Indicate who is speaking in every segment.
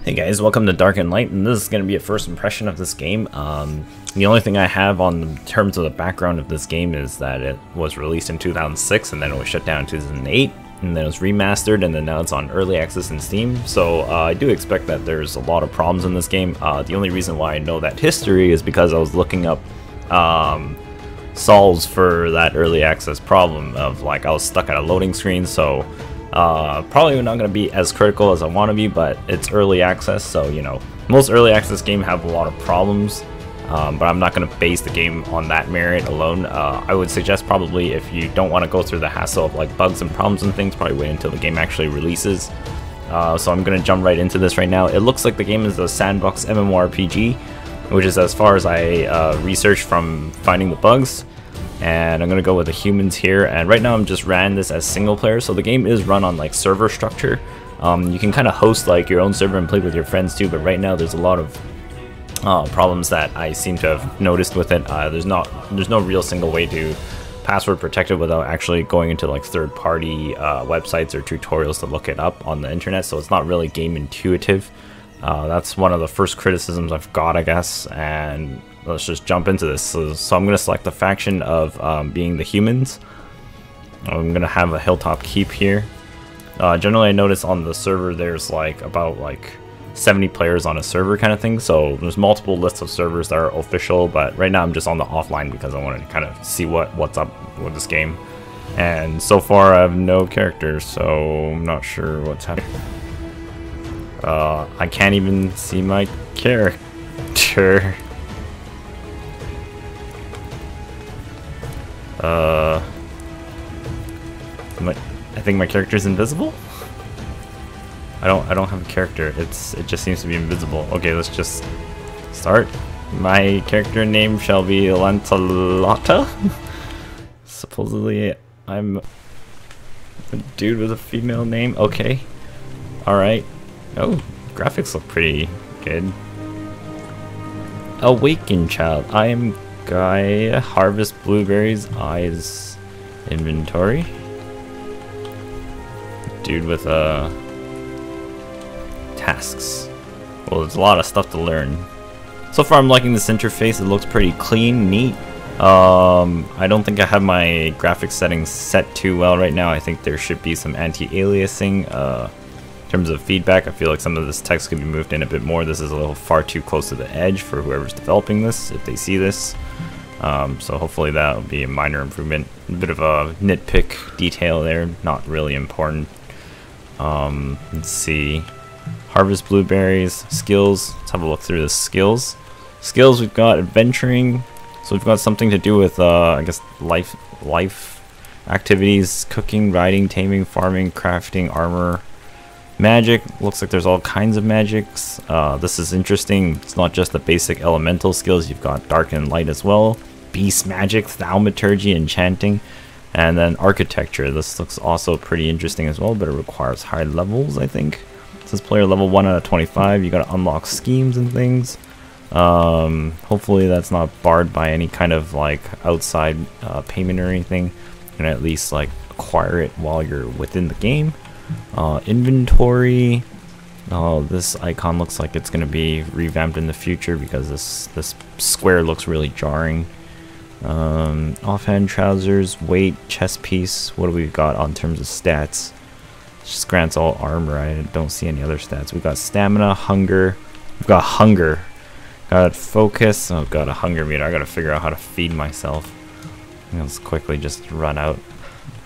Speaker 1: Hey guys, welcome to Dark and Light, and this is going to be a first impression of this game. The only thing I have on terms of the background of this game is that it was released in 2006 and then it was shut down in 2008 and then it was remastered and then now it's on early access in Steam. So I do expect that there's a lot of problems in this game. The only reason why I know that history is because I was looking up solves for that early access problem of like I was stuck at a loading screen, so probably not going to be as critical as I want to be, but it's early access, so you know, most early access games have a lot of problems, but I'm not going to base the game on that merit alone. I would suggest probably if you don't want to go through the hassle of like bugs and problems and things, probably wait until the game actually releases. So I'm going to jump right into this right now. It looks like the game is a Sandbox MMORPG, which is as far as I researched from finding the bugs. And I'm gonna go with the humans here, and right now I'm just ran this as single player, so the game is run on like server structure. You can kind of host like your own server and play with your friends too, but right now there's a lot of problems that I seem to have noticed with it. There's no real single way to password protect it without actually going into like third-party websites or tutorials to look it up on the internet, so it's not really game intuitive. That's one of the first criticisms I've got, I guess, and let's just jump into this. So I'm going to select the faction of being the humans. I'm going to have a hilltop keep here. Generally I notice on the server there's like about 70 players on a server kind of thing, so there's multiple lists of servers that are official, but right now I'm just on the offline because I wanted to kind of see what's up with this game. And so far I have no characters, so I'm not sure what's happening. I can't even see my character. I think my character's invisible? I don't have a character. It just seems to be invisible. Okay, let's just start. My character name shall be Lancelota. Supposedly I'm a dude with a female name. Okay. Alright. Oh, graphics look pretty good. Awakened child. I am Guy. Harvest blueberries. Eyes. Inventory. Dude with tasks. Well, there's a lot of stuff to learn. So far I'm liking this interface. It looks pretty clean, neat. I don't think I have my graphics settings set too well right now. I think there should be some anti-aliasing. In terms of feedback, I feel like some of this text could be moved in a bit more. This is a little far too close to the edge for whoever's developing this, if they see this. So hopefully that'll be a minor improvement. A bit of a nitpick detail there, not really important. Let's see. Harvest blueberries, skills. Let's have a look through the skills. Skills, we've got adventuring. So we've got something to do with, I guess, life activities, cooking, riding, taming, farming, crafting, armor. Magic, looks like there's all kinds of magics. This is interesting. It's not just the basic elemental skills, you've got dark and light as well. Beast magic, thaumaturgy, enchanting, and then architecture. This looks also pretty interesting as well, but it requires high levels, I think. It says player level 1 out of 25. You gotta unlock schemes and things. Hopefully that's not barred by any kind of like outside payment or anything. You can at least like acquire it while you're within the game. Inventory. Oh, this icon looks like it's gonna be revamped in the future because this square looks really jarring. Offhand trousers, weight, chest piece. What do we got on terms of stats? Just grants all armor. I don't see any other stats. We've got stamina, hunger. We've got hunger. Got focus. Oh, got a hunger meter. I gotta figure out how to feed myself. Let's quickly just run out.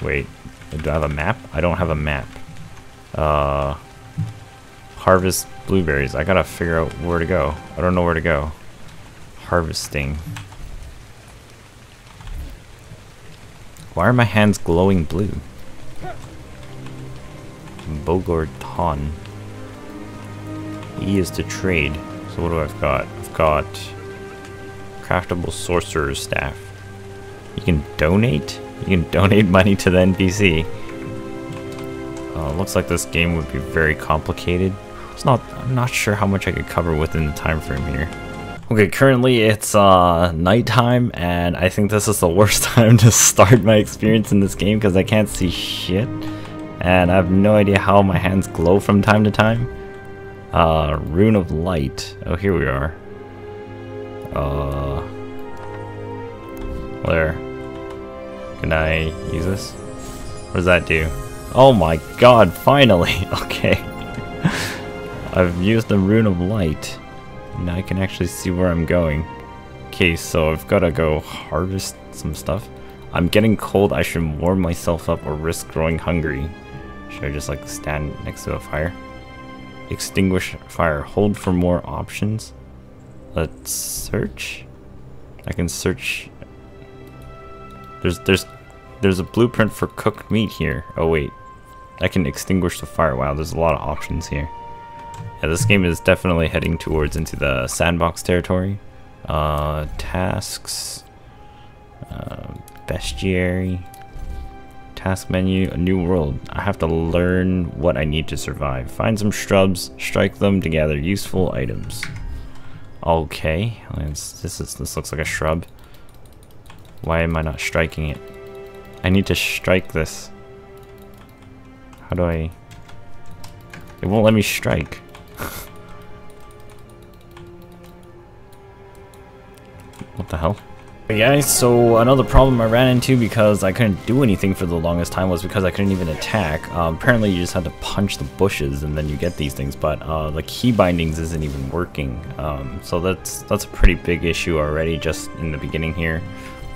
Speaker 1: Wait, do I have a map? I don't have a map. Harvest blueberries. I gotta figure out where to go. I don't know where to go. Harvesting. Why are my hands glowing blue? Bogorton. E is to trade. So what do I've got? I've got craftable sorcerer's staff. You can donate? You can donate money to the NPC. Looks like this game would be very complicated. I'm not sure how much I could cover within the time frame here. Okay, currently it's nighttime, and I think this is the worst time to start my experience in this game because I can't see shit, and I have no idea how my hands glow from time to time. Rune of Light. Oh, here we are. Where? Can I use this? What does that do? Oh my god, finally! Okay. I've used the Rune of Light. Now I can actually see where I'm going. Okay, so I've got to go harvest some stuff. I'm getting cold. I should warm myself up or risk growing hungry. Should I just like stand next to a fire? Extinguish fire. Hold for more options. Let's search. I can search. There's a blueprint for cooked meat here. Oh wait. I can extinguish the fire. Wow, there's a lot of options here. Yeah, this game is definitely heading towards into the sandbox territory. Tasks, bestiary, task menu, a new world. I have to learn what I need to survive. Find some shrubs, strike them to gather useful items. Okay, this looks like a shrub. Why am I not striking it? I need to strike this. How do I? It won't let me strike. What the hell? Hey guys, so another problem I ran into because I couldn't do anything for the longest time was because I couldn't even attack. Apparently you just had to punch the bushes and then you get these things, but the key bindings isn't even working. So that's a pretty big issue already just in the beginning here.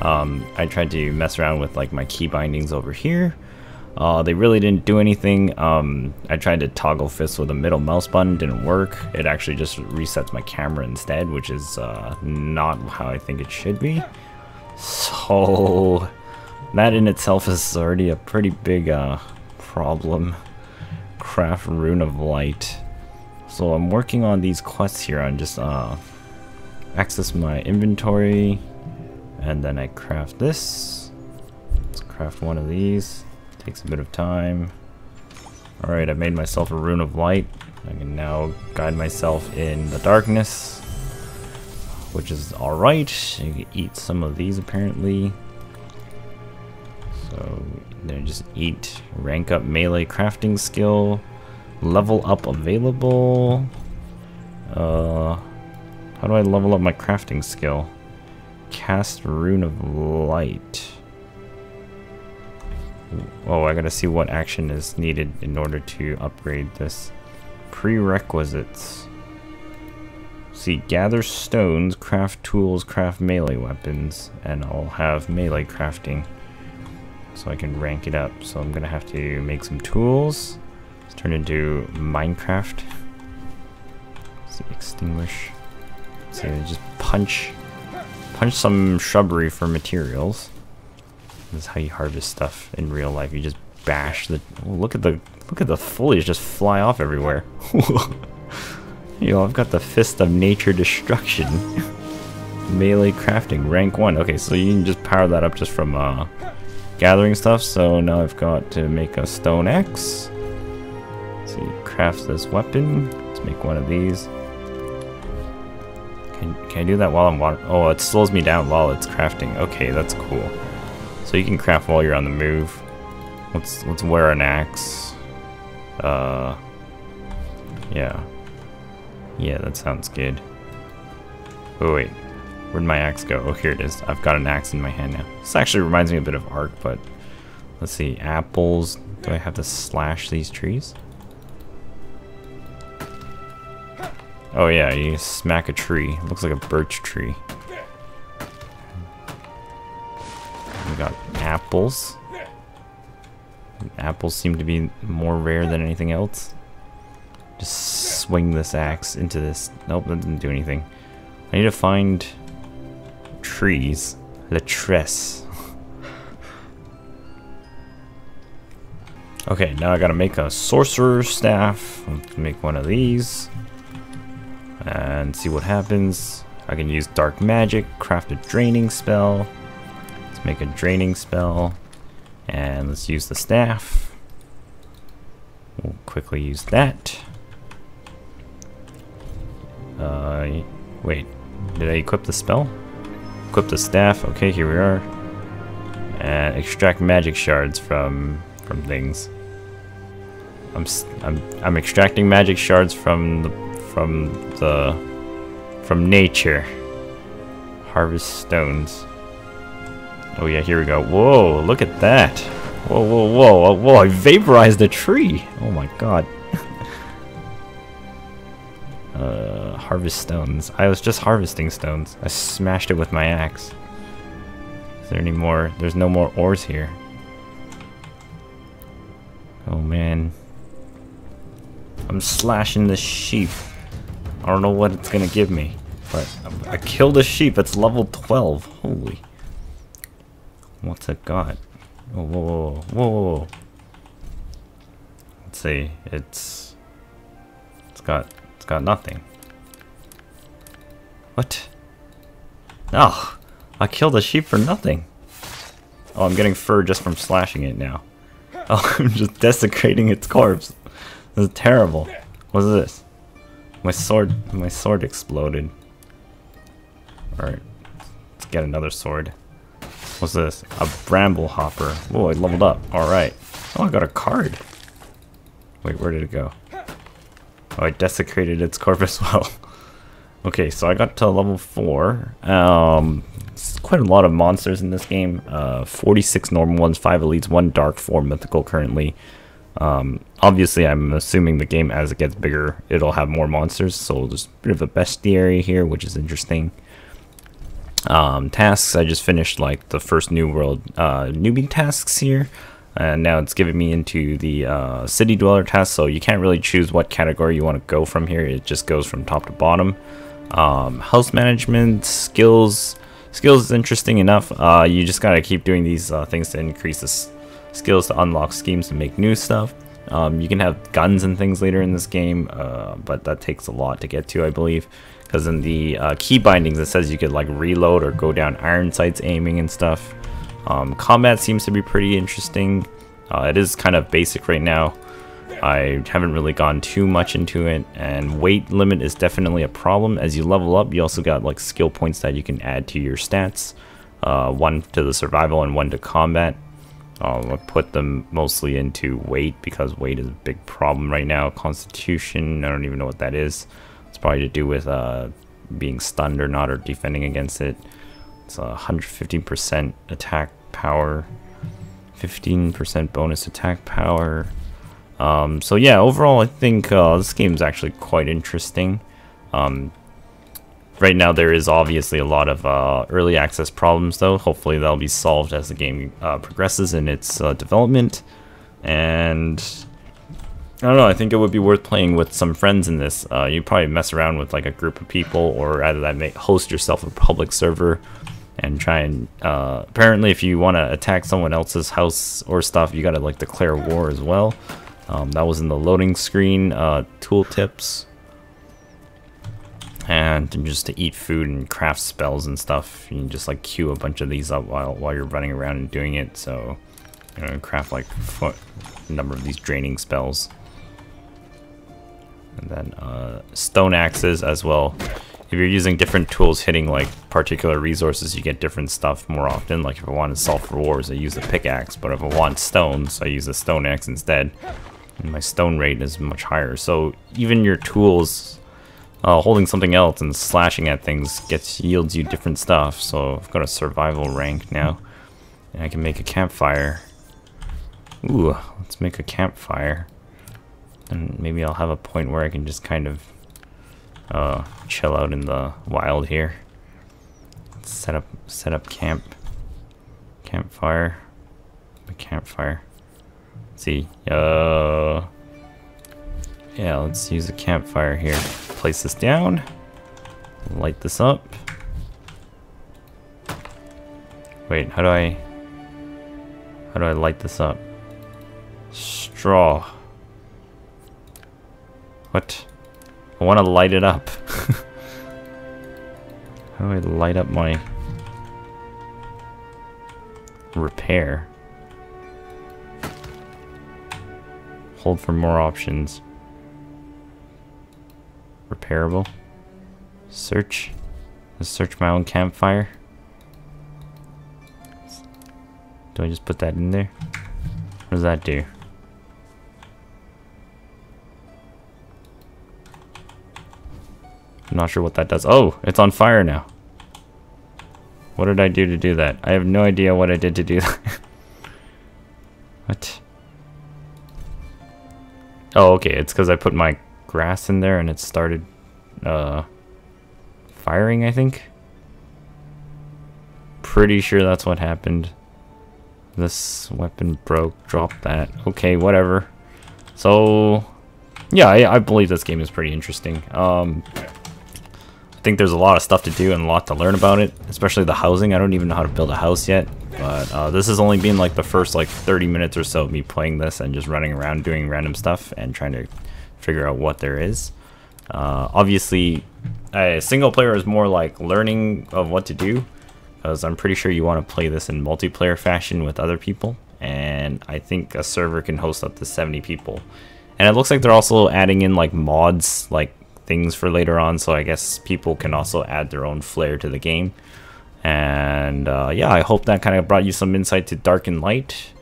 Speaker 1: I tried to mess around with like my key bindings over here. They really didn't do anything. I tried to toggle fists with a middle mouse button, didn't work. It actually just resets my camera instead, which is not how I think it should be. So that in itself is already a pretty big problem. Craft Rune of Light. So I'm working on these quests here on just access my inventory, and then I craft this. Let's craft one of these. Takes a bit of time. Alright, I made myself a Rune of Light. I can now guide myself in the darkness, which is alright. You can eat some of these apparently. So they just eat. Rank up melee crafting skill. Level up available. How do I level up my crafting skill? Cast Rune of Light. Oh, I gotta see what action is needed in order to upgrade this. Prerequisites. See, gather stones, craft tools, craft melee weapons, and I'll have melee crafting. So I can rank it up. So I'm gonna have to make some tools. Let's turn into Minecraft. See, extinguish. See, just punch some shrubbery for materials. This is how you harvest stuff in real life. You just bash the. Oh, look at the foliage just fly off everywhere. You know, I've got the fist of nature destruction. Melee crafting rank 1. Okay, so you can just power that up just from gathering stuff. So now I've got to make a stone axe. So you craft this weapon. Let's make one of these. Can I do that while I'm water? Oh, it slows me down while it's crafting. Okay, that's cool. So you can craft while you're on the move. Let's wear an axe. Yeah. Yeah, that sounds good. Oh wait, where'd my axe go? Oh, here it is. I've got an axe in my hand now. This actually reminds me a bit of Ark, but let's see. Apples. Do I have to slash these trees? Oh yeah, you smack a tree. It looks like a birch tree. We got apples. Apples seem to be more rare than anything else. Just swing this axe into this. Nope, that didn't do anything. I need to find trees. Latresse. Okay, now I gotta make a sorcerer's staff. Let's make one of these. And see what happens. I can use dark magic, craft a draining spell. Let's make a draining spell. And let's use the staff. We'll quickly use that. Wait, did I equip the spell? Equip the staff. Okay, here we are. And extract magic shards from things. I'm extracting magic shards from from nature. Harvest stones. Oh yeah, here we go. Whoa, look at that. Whoa, whoa, whoa, whoa, I vaporized a tree. Oh my god. Harvest stones. I was just harvesting stones. I smashed it with my axe. Is there any more? There's no more ores here. Oh man. I'm slashing this sheep. I don't know what it's gonna give me, but I killed a sheep. It's level 12. Holy. What's it got? Whoa, whoa, whoa, whoa. Let's see. It's got nothing. What? Oh, I killed a sheep for nothing. Oh, I'm getting fur just from slashing it now. Oh, I'm just desecrating its corpse. This is terrible. What's this? My sword exploded. Alright, let's get another sword. What's this? A bramble hopper. Oh, I leveled up. Alright. Oh, I got a card. Wait, where did it go? Oh, I desecrated its corpse as well. Okay, so I got to level 4. It's quite a lot of monsters in this game. 46 normal ones, 5 elites, 1 dark, 4 mythical currently. Obviously, I'm assuming the game, as it gets bigger, it'll have more monsters. So there's a bit of a bestiary here, which is interesting. Tasks, I just finished like the first New World newbie tasks here. And now it's giving me into the city dweller task. So you can't really choose what category you want to go from here. It just goes from top to bottom. House management, skills is interesting enough. You just gotta keep doing these things to increase the skills to unlock schemes to make new stuff. You can have guns and things later in this game, but that takes a lot to get to, I believe, because in the key bindings it says you could like reload or go down iron sights aiming and stuff. Combat seems to be pretty interesting. It is kind of basic right now. I haven't really gone too much into it, and weight limit is definitely a problem. As you level up, you also got like skill points that you can add to your stats. 1 to the survival and 1 to combat. I'll put them mostly into weight because weight is a big problem right now. Constitution, I don't even know what that is. It's probably to do with being stunned or not, or defending against it. It's 115% attack power, 15% bonus attack power. So yeah, overall I think this game is actually quite interesting. Right now there is obviously a lot of early access problems though. Hopefully they'll be solved as the game progresses in its development. And I don't know, I think it would be worth playing with some friends in this. You probably mess around with like a group of people, or either that may host yourself a public server and try and apparently if you want to attack someone else's house or stuff, you gotta like declare war as well. That was in the loading screen tooltips. And just to eat food and craft spells and stuff, you can just like queue a bunch of these up while you're running around and doing it. So you know, craft like a number of these draining spells. And then stone axes as well. If you're using different tools hitting like particular resources, you get different stuff more often. Like if I want to solve for wars, I use a pickaxe, but if I want stones, I use a stone axe instead. And my stone rate is much higher. So even your tools, holding something else and slashing at things yields you different stuff. So I've got a survival rank now, and I can make a campfire. Ooh, let's make a campfire. And maybe I'll have a point where I can just kind of chill out in the wild here. Let's set up campfire. A campfire. Let's see. Yeah, let's use a campfire here. Place this down. Light this up. Wait, how do I light this up? Straw. What? I want to light it up. How do I light up my repair? Hold for more options. Repairable. Search. Let's search my own campfire. Do I just put that in there? What does that do? I'm not sure what that does. Oh, it's on fire now. What did I do to do that? I have no idea what I did to do that. What? Oh, okay. It's because I put my grass in there and it started firing, I think. Pretty sure that's what happened. This weapon broke. Drop that. Okay, whatever. So, yeah, I believe this game is pretty interesting. I think there's a lot of stuff to do and a lot to learn about it, especially the housing. I don't even know how to build a house yet, but this has only been like the first like 30 minutes or so of me playing this and just running around doing random stuff and trying to figure out what there is. Obviously, a single player is more like learning of what to do, because I'm pretty sure you want to play this in multiplayer fashion with other people, and I think a server can host up to 70 people. And it looks like they're also adding in like mods, like things for later on, so I guess people can also add their own flair to the game. And yeah, I hope that kind of brought you some insight to Dark and Light,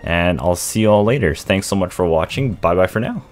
Speaker 1: and I'll see you all later. Thanks so much for watching. Bye bye for now.